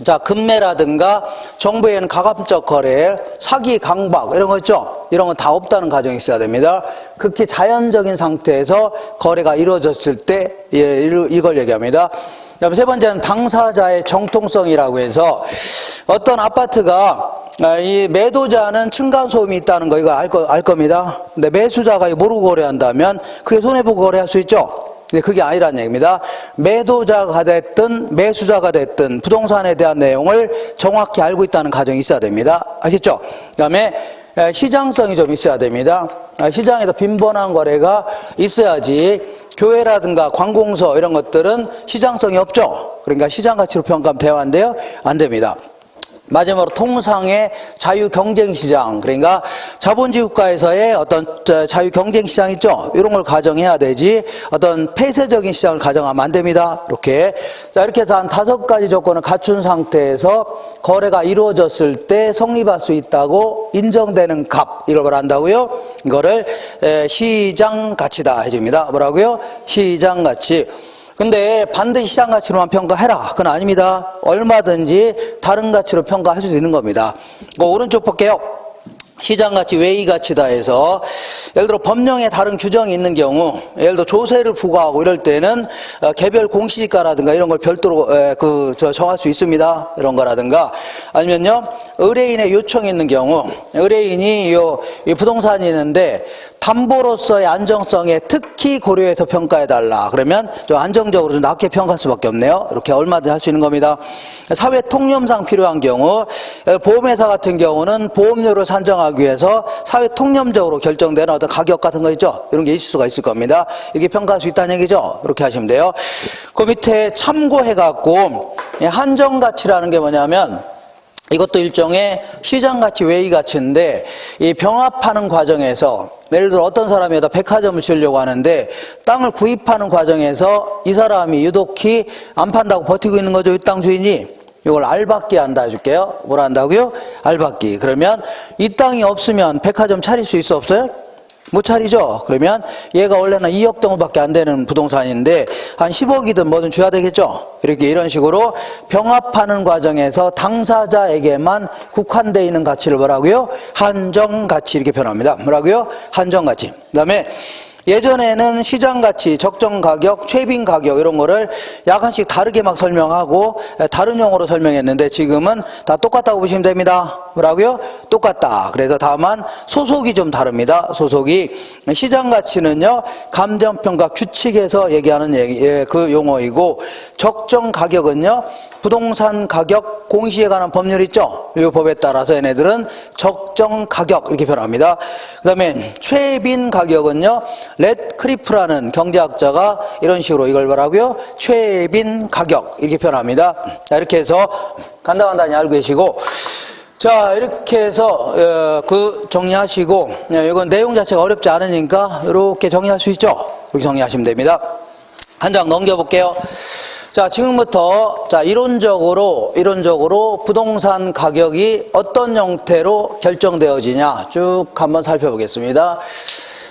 Speaker 1: 자, 금매라든가 정부에는 가감적 거래, 사기, 강박 이런 거 있죠? 이런 건 다 없다는 가정이 있어야 됩니다. 극히 자연적인 상태에서 거래가 이루어졌을 때 이걸 얘기합니다. 그다음에 세 번째는 당사자의 정통성이라고 해서 어떤 아파트가 이 매도자는 층간소음이 있다는 거 이거 알 겁니다. 근데 매수자가 모르고 거래한다면 그게 손해보고 거래할 수 있죠. 근데 그게 아니라는 얘기입니다. 매도자가 됐든 매수자가 됐든 부동산에 대한 내용을 정확히 알고 있다는 가정이 있어야 됩니다. 아시겠죠? 그다음에 시장성이 좀 있어야 됩니다. 시장에서 빈번한 거래가 있어야지 교회라든가 관공서 이런 것들은 시장성이 없죠. 그러니까 시장 가치로 평가하면 돼야 한대요? 안 됩니다. 마지막으로 통상의 자유경쟁시장, 그러니까 자본주의 국가에서의 어떤 자유경쟁시장 있죠? 이런 걸 가정해야 되지 어떤 폐쇄적인 시장을 가정하면 안 됩니다. 이렇게. 자, 이렇게 해서 한 5가지 조건을 갖춘 상태에서 거래가 이루어졌을 때 성립할 수 있다고 인정되는 값, 이걸 뭘 한다고요? 이거를 시장가치다 해줍니다. 뭐라고요? 시장가치. 근데 반드시 시장 가치로만 평가해라. 그건 아닙니다. 얼마든지 다른 가치로 평가할 수 있는 겁니다. 오른쪽 볼게요. 시장 가치, 외의 가치다 해서 예를 들어 법령에 다른 규정이 있는 경우, 예를 들어 조세를 부과하고 이럴 때는 개별 공시지가라든가 이런 걸 별도로 정할 수 있습니다. 이런 거라든가 아니면요 의뢰인의 요청이 있는 경우, 의뢰인이 이 부동산이 있는데 담보로서의 안정성에 특히 고려해서 평가해달라. 그러면 좀 안정적으로 좀 낮게 평가할 수밖에 없네요. 이렇게 얼마든지 할 수 있는 겁니다. 사회 통념상 필요한 경우, 보험회사 같은 경우는 보험료를 산정하기 위해서 사회 통념적으로 결정되는 어떤 가격 같은 거 있죠. 이런 게 있을 수가 있을 겁니다. 이게 평가할 수 있다는 얘기죠. 이렇게 하시면 돼요. 그 밑에 참고해갖고 한정가치라는 게 뭐냐면 이것도 일종의 시장가치, 외의가치인데 이 병합하는 과정에서 예를 들어 어떤 사람이 백화점을 지으려고 하는데 땅을 구입하는 과정에서 이 사람이 유독히 안 판다고 버티고 있는 거죠. 이 땅 주인이. 이걸 알박기 한다 해줄게요. 뭐라 한다고요? 알박기. 그러면 이 땅이 없으면 백화점 차릴 수 있어 없어요? 못 차리죠. 그러면 얘가 원래는 2억 정도밖에 안 되는 부동산인데 한 10억이든 뭐든 줘야 되겠죠. 이렇게 이런 식으로 병합하는 과정에서 당사자에게만 국한되어 있는 가치를 뭐라고요? 한정가치 이렇게 표현합니다. 뭐라고요? 한정가치. 그다음에 예전에는 시장가치, 적정가격, 최빈가격 이런 거를 약간씩 다르게 막 설명하고 다른 용어로 설명했는데 지금은 다 똑같다고 보시면 됩니다. 뭐라고요? 똑같다. 그래서 다만 소속이 좀 다릅니다. 소속이 시장가치는요 감정평가 규칙에서 얘기하는 그 용어이고 적정가격은요 부동산 가격 공시에 관한 법률 있죠? 이 법에 따라서 얘네들은 적정 가격 이렇게 표현합니다. 그 다음에 최빈 가격은요, 렛크리프라는 경제학자가 이런 식으로 이걸 뭐라고요? 최빈 가격 이렇게 표현합니다. 자, 이렇게 해서 간단히 알고 계시고, 자, 이렇게 해서 정리하시고, 이건 내용 자체가 어렵지 않으니까 이렇게 정리할 수 있죠? 이렇게 정리하시면 됩니다. 한 장 넘겨볼게요. 자, 지금부터 이론적으로 부동산 가격이 어떤 형태로 결정되어지냐 쭉 한번 살펴보겠습니다.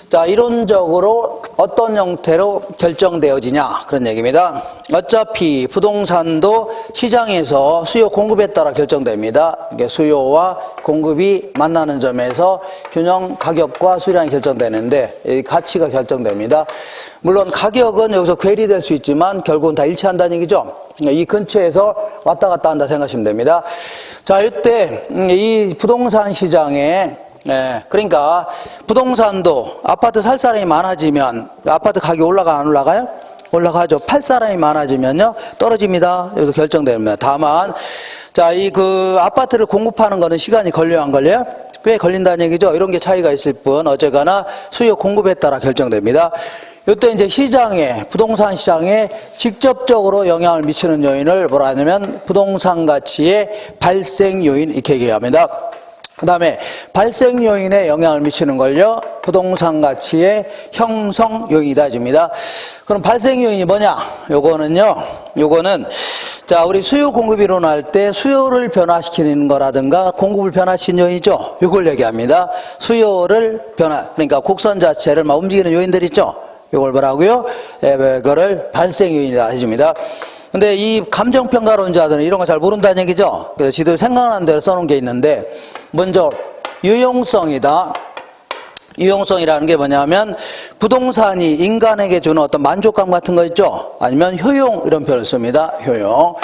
Speaker 1: 자, 이론적으로 어떤 형태로 결정되어지냐 그런 얘기입니다. 어차피 부동산도 시장에서 수요 공급에 따라 결정됩니다. 이게 수요와 공급이 만나는 점에서 균형 가격과 수량이 결정되는데 이 가치가 결정됩니다. 물론 가격은 여기서 괴리될 수 있지만 결국은 다 일치한다는 얘기죠. 이 근처에서 왔다 갔다 한다 생각하시면 됩니다. 자, 이때 이 부동산 시장에 그러니까 부동산도 아파트 살 사람이 많아지면 아파트 가격이 올라가 안 올라가요? 올라가죠. 팔 사람이 많아지면요 떨어집니다. 여기서 결정됩니다. 다만 아파트를 공급하는 거는 시간이 걸려요 안 걸려요? 꽤 걸린다는 얘기죠. 이런 게 차이가 있을 뿐 어쨌거나 수요 공급에 따라 결정됩니다. 이때 이제 부동산 시장에 직접적으로 영향을 미치는 요인을 뭐라 하냐면 부동산 가치의 발생 요인 이렇게 얘기합니다. 그 다음에 발생 요인에 영향을 미치는 걸요, 부동산 가치의 형성 요인이다 줍니다. 그럼 발생 요인이 뭐냐? 요거는 자, 우리 수요 공급 이론할 때 수요를 변화시키는 거라든가 공급을 변화시키는 요인이죠. 이걸 얘기합니다. 수요를 그러니까 곡선 자체를 막 움직이는 요인들 있죠. 이걸 뭐라고요? 그거를 발생 요인이다 해줍니다. 근데 이 감정평가론자들은 이런 거 잘 모른다는 얘기죠. 그래서 지들 생각나는 대로 써놓은 게 있는데, 먼저 유용성이다. 유용성이라는 게 뭐냐면 부동산이 인간에게 주는 어떤 만족감 같은 거 있죠. 아니면 효용, 이런 표현을 씁니다. 효용.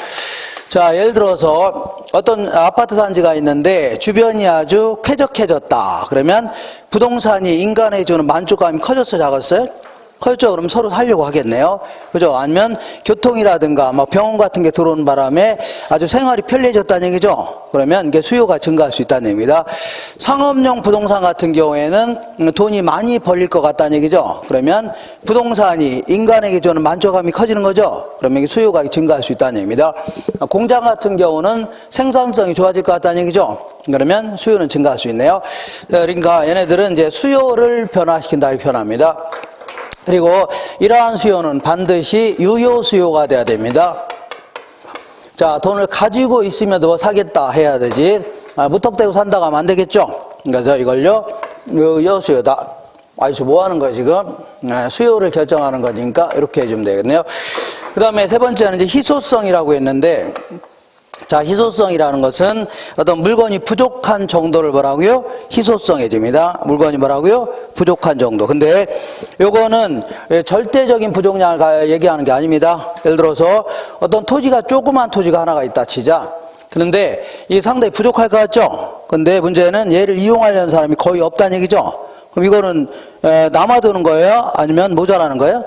Speaker 1: 자, 예를 들어서 어떤 아파트 단지가 있는데 주변이 아주 쾌적해졌다. 그러면 부동산이 인간에게 주는 만족감이 커졌어요, 작았어요? 커졌죠. 그럼 서로 살려고 하겠네요. 그죠? 아니면 교통이라든가 막 병원 같은 게 들어오는 바람에 아주 생활이 편리해졌다는 얘기죠. 그러면 이게 수요가 증가할 수 있다는 얘기입니다. 상업용 부동산 같은 경우에는 돈이 많이 벌릴 것 같다는 얘기죠. 그러면 부동산이 인간에게 주는 만족감이 커지는 거죠. 그러면 이게 수요가 증가할 수 있다는 얘기입니다. 공장 같은 경우는 생산성이 좋아질 것 같다는 얘기죠. 그러면 수요는 증가할 수 있네요. 그러니까 얘네들은 이제 수요를 변화시킨다 이렇게 표현합니다. 그리고 이러한 수요는 반드시 유효 수요가 돼야 됩니다. 자, 돈을 가지고 있으면 더 사겠다 해야 되지, 무턱대고 산다고 하면 안 되겠죠. 그래서 이걸요, 유효 수요다. 아이씨, 뭐 하는 거야, 지금? 수요를 결정하는 거니까 이렇게 해주면 되겠네요. 그 다음에 세 번째는 이제 희소성이라고 했는데, 자, 희소성이라는 것은 어떤 물건이 부족한 정도를 뭐라고요? 희소성해집니다. 물건이 뭐라고요? 부족한 정도. 근데 요거는 절대적인 부족량을 얘기하는 게 아닙니다. 예를 들어서 어떤 토지가, 조그만 토지가 하나가 있다 치자. 그런데 이게 상당히 부족할 것 같죠? 근데 문제는 얘를 이용하려는 사람이 거의 없다는 얘기죠? 그럼 이거는 남아도는 거예요? 아니면 모자라는 거예요?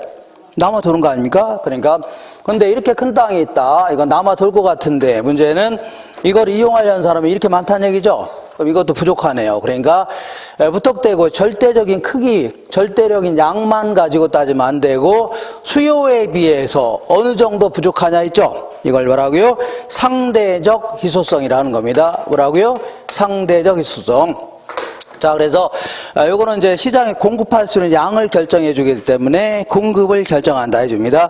Speaker 1: 남아도는 거 아닙니까? 그러니까 근데 이렇게 큰 땅이 있다. 이건 남아돌 것 같은데 문제는 이걸 이용하려는 사람이 이렇게 많다는 얘기죠. 그럼 이것도 부족하네요. 그러니까 무턱대고 절대적인 크기, 절대적인 양만 가지고 따지면 안 되고 수요에 비해서 어느 정도 부족하냐 있죠. 이걸 뭐라고요? 상대적 희소성이라는 겁니다. 뭐라고요? 상대적 희소성. 자, 그래서 요거는 이제 시장에 공급할 수 있는 양을 결정해 주기 때문에 공급을 결정한다 해줍니다.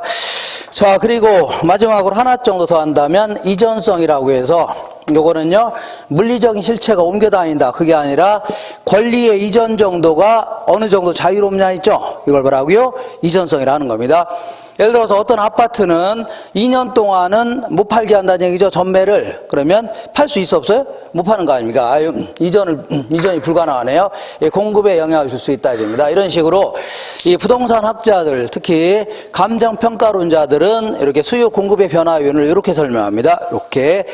Speaker 1: 자, 그리고 마지막으로 하나 정도 더 한다면 이전성이라고 해서 요거는요, 물리적인 실체가 옮겨 다닌다. 그게 아니라 권리의 이전 정도가 어느 정도 자유롭냐 있죠. 이걸 뭐라고요? 이전성이라는 겁니다. 예를 들어서 어떤 아파트는 2년 동안은 못 팔게 한다는 얘기죠. 전매를. 그러면 팔 수 있어 없어요? 못 파는 거 아닙니까? 이전이 불가능하네요. 공급에 영향을 줄 수 있다 입니다. 이런 식으로 이 부동산 학자들, 특히 감정평가론자들은 이렇게 수요 공급의 변화 요인을 이렇게 설명합니다. 이렇게.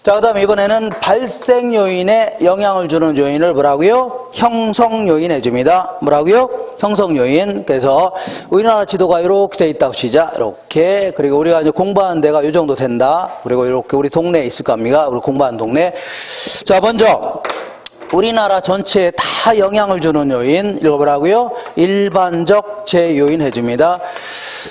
Speaker 1: 자, 그 다음에 이번에는 발생 요인에 영향을 주는 요인을 뭐라고요? 형성 요인 해줍니다. 뭐라고요? 형성 요인. 그래서 우리나라 지도가 이렇게 돼 있다고 치자. 이렇게. 그리고 우리가 이제 공부하는 데가 이 정도 된다. 그리고 이렇게 우리 동네에 있을 겁니다. 우리 공부하는 동네. 자, 먼저 우리나라 전체에 다 영향을 주는 요인, 이거 뭐라고요? 일반적 재요인 해줍니다.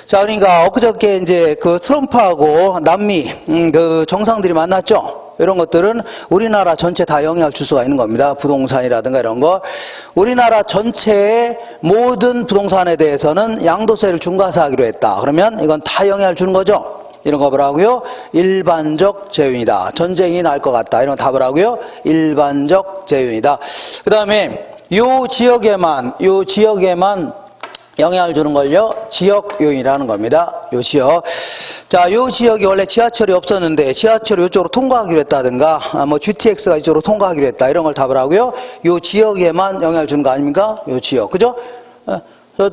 Speaker 1: 자, 그러니까 엊그저께 이제 그 트럼프하고 남미 그 정상들이 만났죠. 이런 것들은 우리나라 전체 다 영향을 줄 수가 있는 겁니다. 부동산이라든가 이런 거. 우리나라 전체의 모든 부동산에 대해서는 양도세를 중과세하기로 했다. 그러면 이건 다 영향을 주는 거죠. 이런 거 뭐라고요? 일반적 재요인이다. 전쟁이 날 것 같다. 이런 거 다 뭐라고요? 일반적 재요인이다. 그 다음에 요 지역에만 영향을 주는 걸요, 지역 요인이라는 겁니다. 요 지역. 자, 요 지역이 원래 지하철이 없었는데 지하철이 이쪽으로 통과하기로 했다든가, 뭐 GTX가 이쪽으로 통과하기로 했다. 이런 걸 다 뭐라고요? 요 지역에만 영향을 주는 거 아닙니까? 요 지역. 그죠?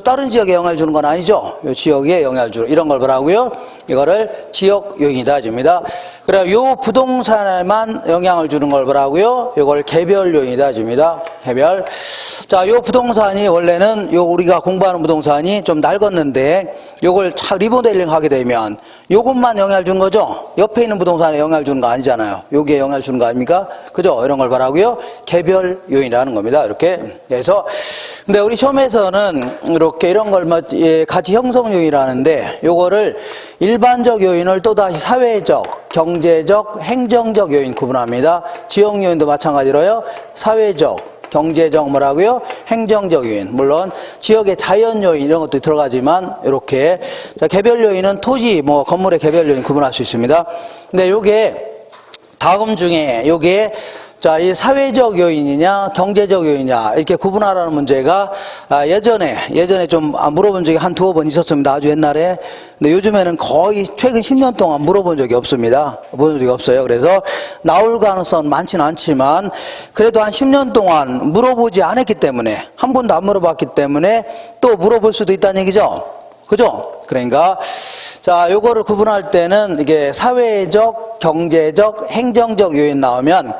Speaker 1: 다른 지역에 영향을 주는 건 아니죠. 요 지역에 영향을 주는, 이런 걸 뭐라고요? 이거를 지역 요인이다 줍니다. 그래, 요 부동산에만 영향을 주는 걸 뭐라고요? 이걸 개별 요인이다 줍니다. 개별. 자, 요 부동산이 원래는 요 우리가 공부하는 부동산이 좀 낡았는데 요걸 리모델링 하게 되면 요것만 영향을 주는 거죠. 옆에 있는 부동산에 영향을 주는 거 아니잖아요. 요게 영향을 주는 거 아닙니까? 그죠? 이런 걸 뭐라고요? 개별 요인이라는 겁니다. 이렇게. 그래서 근데 우리 시험에서는 이렇게 이런 걸 가치 형성 요인이라는데 요거를 일반적 요인을 또다시 사회적, 경제적, 행정적 요인 구분합니다. 지역 요인도 마찬가지로요. 사회적, 경제적 뭐라고요? 행정적 요인. 물론 지역의 자연 요인 이런 것도 들어가지만 이렇게 자, 개별 요인은 토지 뭐 건물의 개별 요인 구분할 수 있습니다. 근데 요게 다음 중에 요게 자, 이 사회적 요인이냐, 경제적 요인이냐, 이렇게 구분하라는 문제가, 예전에 좀 물어본 적이 한 두어 번 있었습니다. 아주 옛날에. 근데 요즘에는 거의 최근 10년 동안 물어본 적이 없습니다. 물어본 적이 없어요. 그래서 나올 가능성은 많지는 않지만, 그래도 한 10년 동안 물어보지 않았기 때문에, 한 번도 안 물어봤기 때문에 또 물어볼 수도 있다는 얘기죠. 그죠? 그러니까, 자, 요거를 구분할 때는 이게 사회적, 경제적, 행정적 요인 나오면,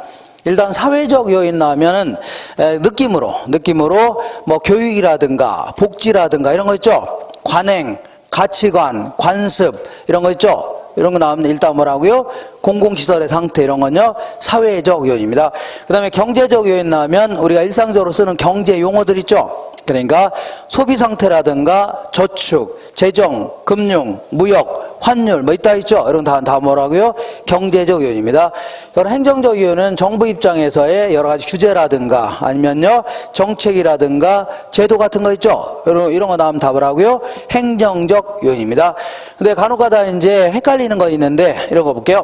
Speaker 1: 일단 사회적 요인 나오면은 느낌으로 뭐 교육이라든가 복지라든가 이런 거 있죠. 관행, 가치관, 관습 이런 거 있죠. 이런 거 나오면 일단 뭐라고요? 공공시설의 상태 이런 건요. 사회적 요인입니다. 그 다음에 경제적 요인 나오면 우리가 일상적으로 쓰는 경제 용어들 있죠. 그러니까 소비 상태라든가 저축, 재정, 금융, 무역, 환율 뭐 있다 있죠. 이런 다 뭐라고요? 경제적 요인입니다. 그런 행정적 요인은 정부 입장에서의 여러 가지 규제라든가 아니면요 정책이라든가 제도 같은 거 있죠. 이런 거 나오면 다 뭐라고요? 행정적 요인입니다. 근데 간혹가다 이제 헷갈리는 거 있는데 이런 거 볼게요.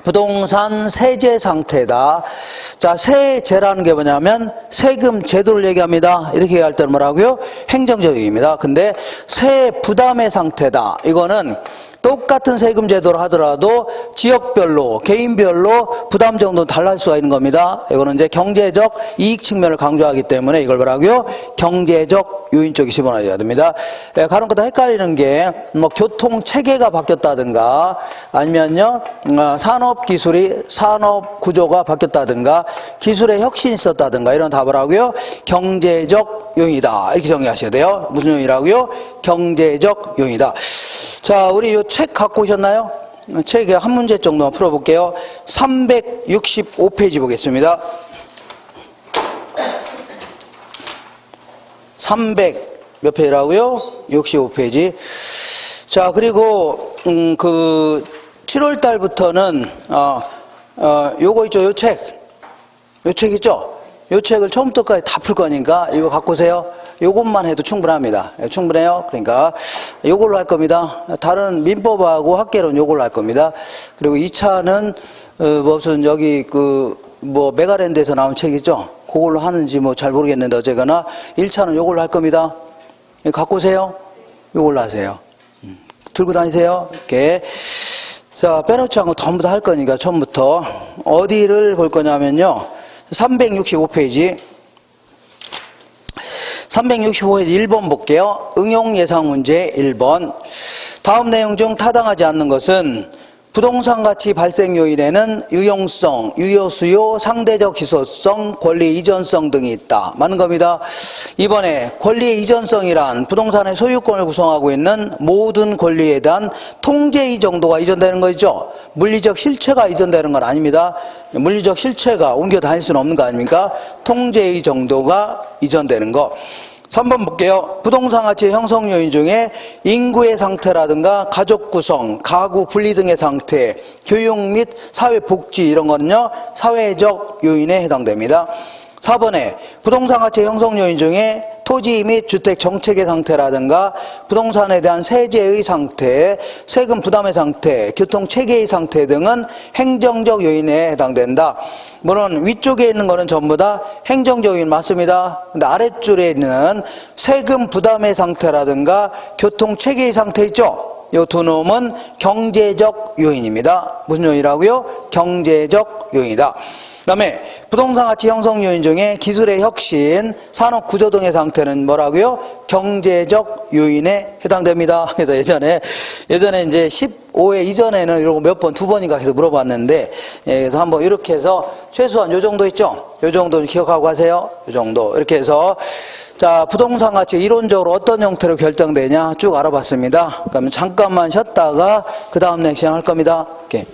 Speaker 1: 부동산 세제 상태다. 자, 세제라는 게 뭐냐면 세금 제도를 얘기합니다. 이렇게 얘기할 때는 뭐라고요? 행정적 요인입니다. 근데 세 부담의 상태다. 이거는 똑같은 세금 제도를 하더라도 지역별로, 개인별로 부담 정도는 달라질 수가 있는 겁니다. 이거는 이제 경제적 이익 측면을 강조하기 때문에 이걸 뭐라고요? 경제적 요인 쪽에 집어넣어야 됩니다. 간혹가다 헷갈리는 게 뭐 교통 체계가 바뀌었다든가 아니면요 산업 기술이 산업 구조가 바뀌었다든가 기술의 혁신이 있었다든가 이런 다 뭐라고요? 경제적 요인이다. 이렇게 정리하셔야 돼요. 무슨 요인이라고요? 경제적 요인이다. 자, 우리 이 책 갖고 오셨나요? 책에 한 문제 정도만 풀어볼게요. 365페이지 보겠습니다. 300 몇 페이지라고요? 65페이지. 자, 그리고 그 7월 달부터는 요거 있죠, 요 책 있죠? 요 책을 처음부터까지 다 풀 거니까 이거 갖고 오세요. 요것만 해도 충분합니다. 충분해요. 그러니까 요걸로 할 겁니다. 다른 민법하고 학계론 요걸로 할 겁니다. 그리고 2차는 무슨 여기 뭐 메가랜드에서 나온 책 있죠? 그걸로 하는지 뭐 잘 모르겠는데 어쨌거나 1차는 요걸로 할 겁니다. 갖고 오세요. 요걸로 하세요. 들고 다니세요. 이렇게. 자, 빼놓지 않고 전부 다 할 거니까 처음부터 어디를 볼 거냐면요. 365페이지 1번 볼게요. 응용 예상 문제 1번. 다음 내용 중 타당하지 않는 것은 부동산 가치 발생 요인에는 유용성, 유효수요, 상대적 기소성, 권리 이전성 등이 있다. 맞는 겁니다. 이번에 권리의 이전성이란 부동산의 소유권을 구성하고 있는 모든 권리에 대한 통제의 정도가 이전되는 거죠. 물리적 실체가 이전되는 건 아닙니다. 물리적 실체가 옮겨 다닐 수는 없는 거 아닙니까? 통제의 정도가 이전되는 거. 3번 볼게요. 부동산 가치 형성 요인 중에 인구의 상태라든가 가족 구성, 가구 분리 등의 상태, 교육 및 사회 복지 이런 거는요 사회적 요인에 해당됩니다. 4번에 부동산 가치 형성 요인 중에 토지 및 주택 정책의 상태라든가 부동산에 대한 세제의 상태, 세금 부담의 상태, 교통 체계의 상태 등은 행정적 요인에 해당된다. 물론 위쪽에 있는 거는 전부 다 행정적 요인 맞습니다. 근데 아랫줄에 있는 세금 부담의 상태라든가 교통 체계의 상태 있죠? 이 두 놈은 경제적 요인입니다. 무슨 요인이라고요? 경제적 요인이다. 그 다음에 부동산 가치 형성 요인 중에 기술의 혁신, 산업 구조 등의 상태는 뭐라고요? 경제적 요인에 해당됩니다. 그래서 예전에 이제 15회 이전에는 이런 거 몇 번, 두 번인가 해서 물어봤는데, 그래서 한번 이렇게 해서 최소한 요 정도 있죠? 요 정도는 기억하고 가세요. 요 정도. 이렇게 해서 자, 부동산 가치 이론적으로 어떤 형태로 결정되냐 쭉 알아봤습니다. 그러면 잠깐만 쉬었다가 그 다음 렉션 할 겁니다. 이렇게.